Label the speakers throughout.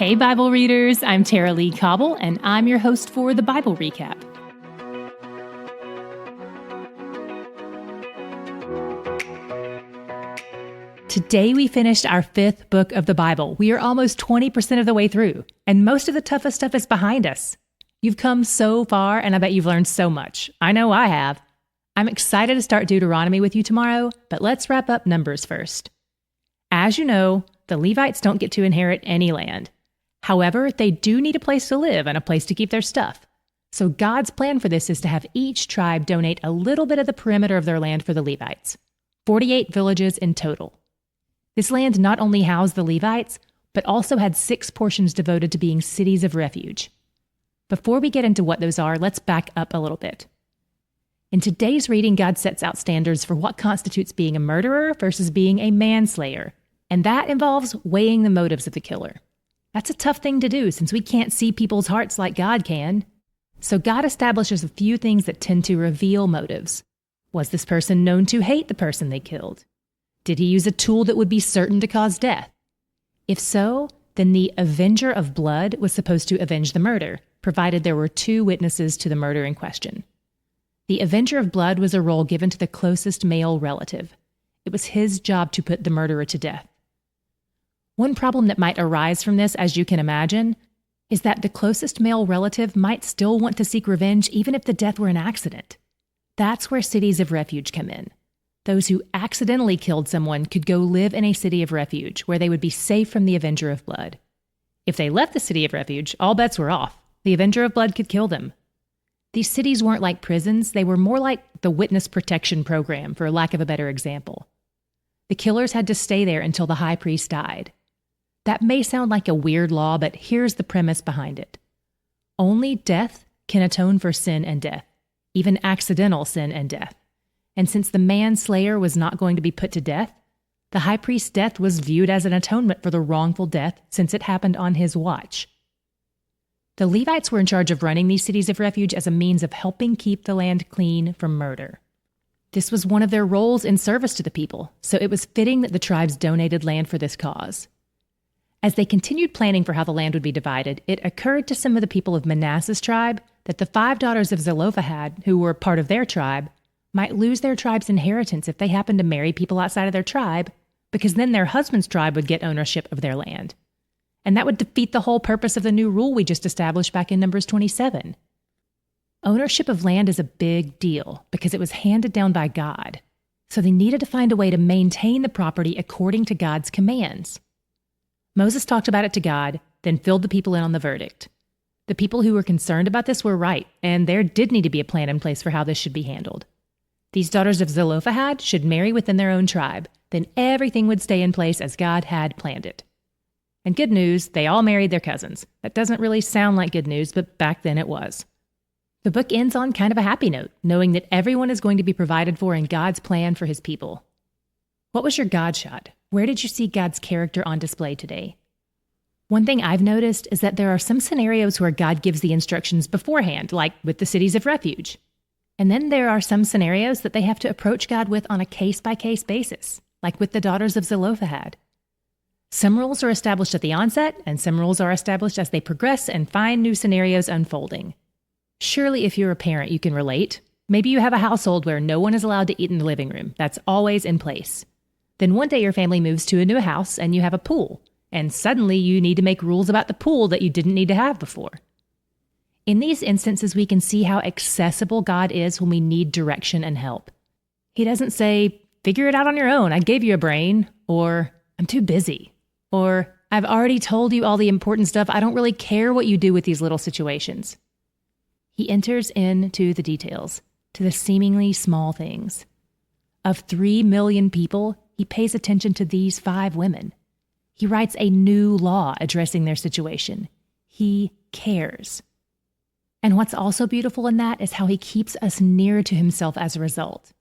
Speaker 1: Hey, Bible readers, I'm Tara-Leigh Cobble, and I'm your host for the Bible Recap. Today we finished our 5th book of the Bible. We are almost 20% of the way through, and most of the toughest stuff is behind us. You've come so far, and I bet you've learned so much. I know I have. I'm excited to start Deuteronomy with you tomorrow, but let's wrap up Numbers first. As you know, the Levites don't get to inherit any land. However, they do need a place to live and a place to keep their stuff. So God's plan for this is to have each tribe donate a little bit of the perimeter of their land for the Levites. 48 villages in total. This land not only housed the Levites, but also had 6 portions devoted to being cities of refuge. Before we get into what those are, let's back up a little bit. In today's reading, God sets out standards for what constitutes being a murderer versus being a manslayer, and that involves weighing the motives of the killer. That's a tough thing to do since we can't see people's hearts like God can. So God establishes a few things that tend to reveal motives. Was this person known to hate the person they killed? Did he use a tool that would be certain to cause death? If so, then the avenger of blood was supposed to avenge the murder, provided there were 2 witnesses to the murder in question. The avenger of blood was a role given to the closest male relative. It was his job to put the murderer to death. One problem that might arise from this, as you can imagine, is that the closest male relative might still want to seek revenge even if the death were an accident. That's where cities of refuge come in. Those who accidentally killed someone could go live in a city of refuge where they would be safe from the avenger of blood. If they left the city of refuge, all bets were off. The avenger of blood could kill them. These cities weren't like prisons, they were more like the witness protection program, for lack of a better example. The killers had to stay there until the high priest died. That may sound like a weird law, but here's the premise behind it. Only death can atone for sin and death, even accidental sin and death. And since the manslayer was not going to be put to death, the high priest's death was viewed as an atonement for the wrongful death since it happened on his watch. The Levites were in charge of running these cities of refuge as a means of helping keep the land clean from murder. This was one of their roles in service to the people, so it was fitting that the tribes donated land for this cause. As they continued planning for how the land would be divided, it occurred to some of the people of Manasseh's tribe that the 5 daughters of Zelophehad, who were part of their tribe, might lose their tribe's inheritance if they happened to marry people outside of their tribe, because then their husband's tribe would get ownership of their land. And that would defeat the whole purpose of the new rule we just established back in Numbers 27. Ownership of land is a big deal because it was handed down by God, so they needed to find a way to maintain the property according to God's commands. Moses talked about it to God, then filled the people in on the verdict. The people who were concerned about this were right, and there did need to be a plan in place for how this should be handled. These daughters of Zelophehad should marry within their own tribe, then everything would stay in place as God had planned it. And good news, they all married their cousins. That doesn't really sound like good news, but back then it was. The book ends on kind of a happy note, knowing that everyone is going to be provided for in God's plan for his people. What was your God shot? Where did you see God's character on display today? One thing I've noticed is that there are some scenarios where God gives the instructions beforehand, like with the cities of refuge. And then there are some scenarios that they have to approach God with on a case-by-case basis, like with the daughters of Zelophehad. Some rules are established at the onset, and some rules are established as they progress and find new scenarios unfolding. Surely if you're a parent, you can relate. Maybe you have a household where no one is allowed to eat in the living room. That's always in place. Then one day your family moves to a new house and you have a pool, and suddenly you need to make rules about the pool that you didn't need to have before. In these instances, we can see how accessible God is when we need direction and help. He doesn't say, figure it out on your own, I gave you a brain, or I'm too busy, or I've already told you all the important stuff, I don't really care what you do with these little situations. He enters into the details, to the seemingly small things. Of 3 million people, he pays attention to these 5 women. He writes a new law addressing their situation. He cares. And what's also beautiful in that is how he keeps us near to himself as a result.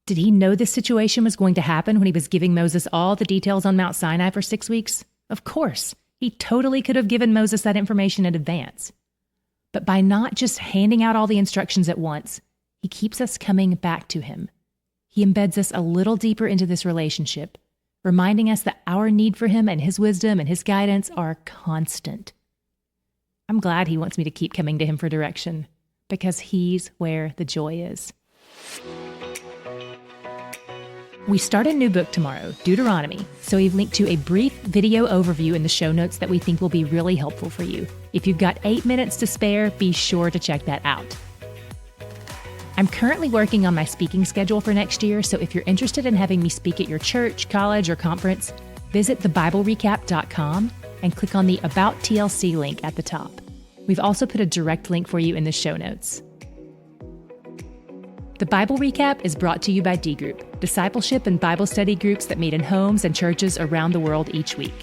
Speaker 1: Did he know this situation was going to happen when he was giving Moses all the details on Mount Sinai for 6 weeks? Of course. He totally could have given Moses that information in advance. But by not just handing out all the instructions at once, he keeps us coming back to him. He embeds us a little deeper into this relationship, reminding us that our need for him and his wisdom and his guidance are constant. I'm glad he wants me to keep coming to him for direction, because he's where the joy is. We start a new book tomorrow, Deuteronomy, so we've linked to a brief video overview in the show notes that we think will be really helpful for you. If you've got 8 minutes to spare, be sure to check that out. I'm currently working on my speaking schedule for next year, so if you're interested in having me speak at your church, college, or conference, visit thebiblerecap.com and click on the About TLC link at the top. We've also put a direct link for you in the show notes. The Bible Recap is brought to you by D Group, discipleship and Bible study groups that meet in homes and churches around the world each week.